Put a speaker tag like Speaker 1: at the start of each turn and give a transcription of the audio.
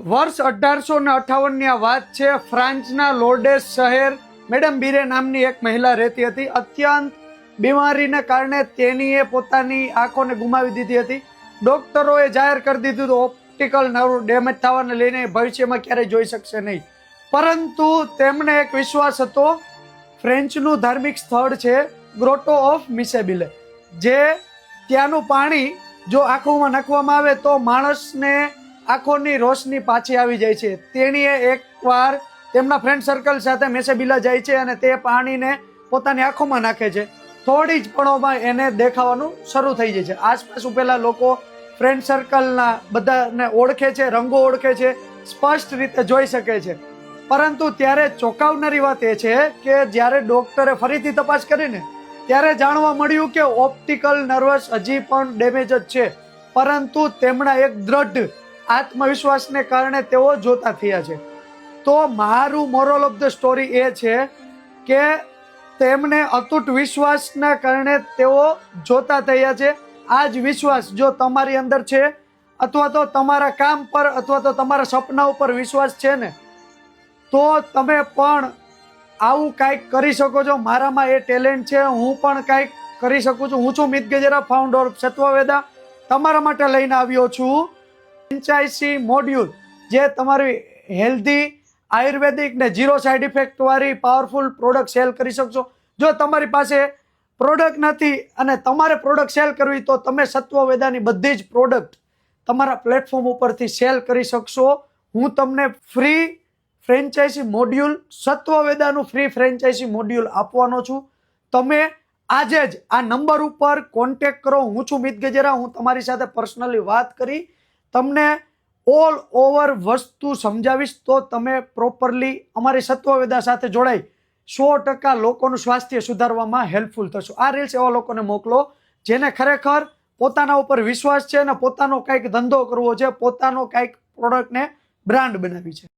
Speaker 1: વર્ષ 1858 ની આ વાત છે। ફ્રાન્સના લોર્ડેસ શહેર મેડમ બીરે નામની એક મહિલા રહેતી હતી। અત્યંત બીમારીને કારણે તેણીએ પોતાની આંખોને ગુમાવી દીધી હતી। ડોક્ટરોએ જાહેર કરી દીધું હતું ઓપ્ટિકલ નર્વ ડેમેજ થવાને લઈને ભવિષ્યમાં ક્યારેય જોઈ શકશે નહીં। પરંતુ તેમને એક વિશ્વાસ હતો। ફ્રેન્ચનું ધાર્મિક સ્થળ છે ગ્રોટો ઓફ મિસેબિલે, જે ત્યાંનું પાણી જો આંખોમાં નાખવામાં આવે તો માણસને આંખોની રોશની પાછી આવી જાય છે। તેણીએ એકવાર તેમના ફ્રેન્ડ સર્કલ સાથે મેસેબિલા જાય છે અને તે પાણીને પોતાની આંખોમાં નાખે છે। થોડી જ પળોમાં એને દેખાવાનું શરૂ થઈ જાય છે। આસપાસ ઉભેલા લોકો ફ્રેન્ડ સર્કલના બધાને ઓળખે છે, રંગો ઓળખે છે, સ્પષ્ટ રીતે જોઈ શકે છે। પરંતુ ત્યારે ચોંકાવનારી વાત એ છે કે જ્યારે ડોક્ટરે ફરીથી તપાસ કરીને ત્યારે જાણવા મળ્યું કે ઓપ્ટિકલ નર્વસ હજી પણ ડેમેજ જ છે। પરંતુ તેમના એક દ્રઢ આત્મવિશ્વાસને કારણે તેઓ જોતા થયા છે। તો મારું મોરલ ઓફ ધ સ્ટોરી એ છે કે તેમને અતૂટ વિશ્વાસના કારણે તેઓ જોતા થયા છે। આ જ વિશ્વાસ જો તમારી અંદર છે, અથવા તો તમારા કામ પર અથવા તો તમારા સપના ઉપર વિશ્વાસ છે ને, તો તમે પણ આવું કંઈક કરી શકો છો। મારામાં એ ટેલેન્ટ છે, હું પણ કંઈક કરી શકું છું। હું છું મિત ગજેરા, ફાઉન્ડર ઓફ સત્વવેદા। તમારા માટે લઈને આવ્યો છું ફ્રેન્ચાઇઝી મોડ્યુલ, જે તમારી હેલ્ધી આયુર્વેદિક ને 0 સાઇડ ઇફેક્ટ વાળી પાવરફુલ પ્રોડક્ટ સેલ કરી શકશો। જો તમારી પાસે પ્રોડક્ટ નથી અને તમારે પ્રોડક્ટ સેલ કરવી, તો તમે સત્વવેદાની બધી જ પ્રોડક્ટ તમારા પ્લેટફોર્મ ઉપરથી સેલ કરી શકશો। હું તમને ફ્રી ફ્રેન્ચાઇઝી મોડ્યુલ, સત્વવેદાનું ફ્રી ફ્રેન્ચાઇઝી મોડ્યુલ આપવાનો છું। તમે આજે જ આ નંબર ઉપર કોન્ટેક્ટ કરો। હું છું મિત ગજેરા, હું તમારી સાથે પર્સનલી વાત કરી તમને ઓલ ઓવર વસ્તુ સમજાવીશ, તો તમે પ્રોપરલી અમારી સત્વવેદા સાથે જોડાઈ 100% લોકોનું સ્વાસ્થ્ય સુધારવામાં હેલ્પફુલ થશો। આ રીલ્સ એવા લોકોને મોકલો જેને ખરેખર પોતાના ઉપર વિશ્વાસ છે અને પોતાનો કંઈક ધંધો કરવો છે, પોતાનો કંઈક પ્રોડક્ટને બ્રાન્ડ બનાવી છે।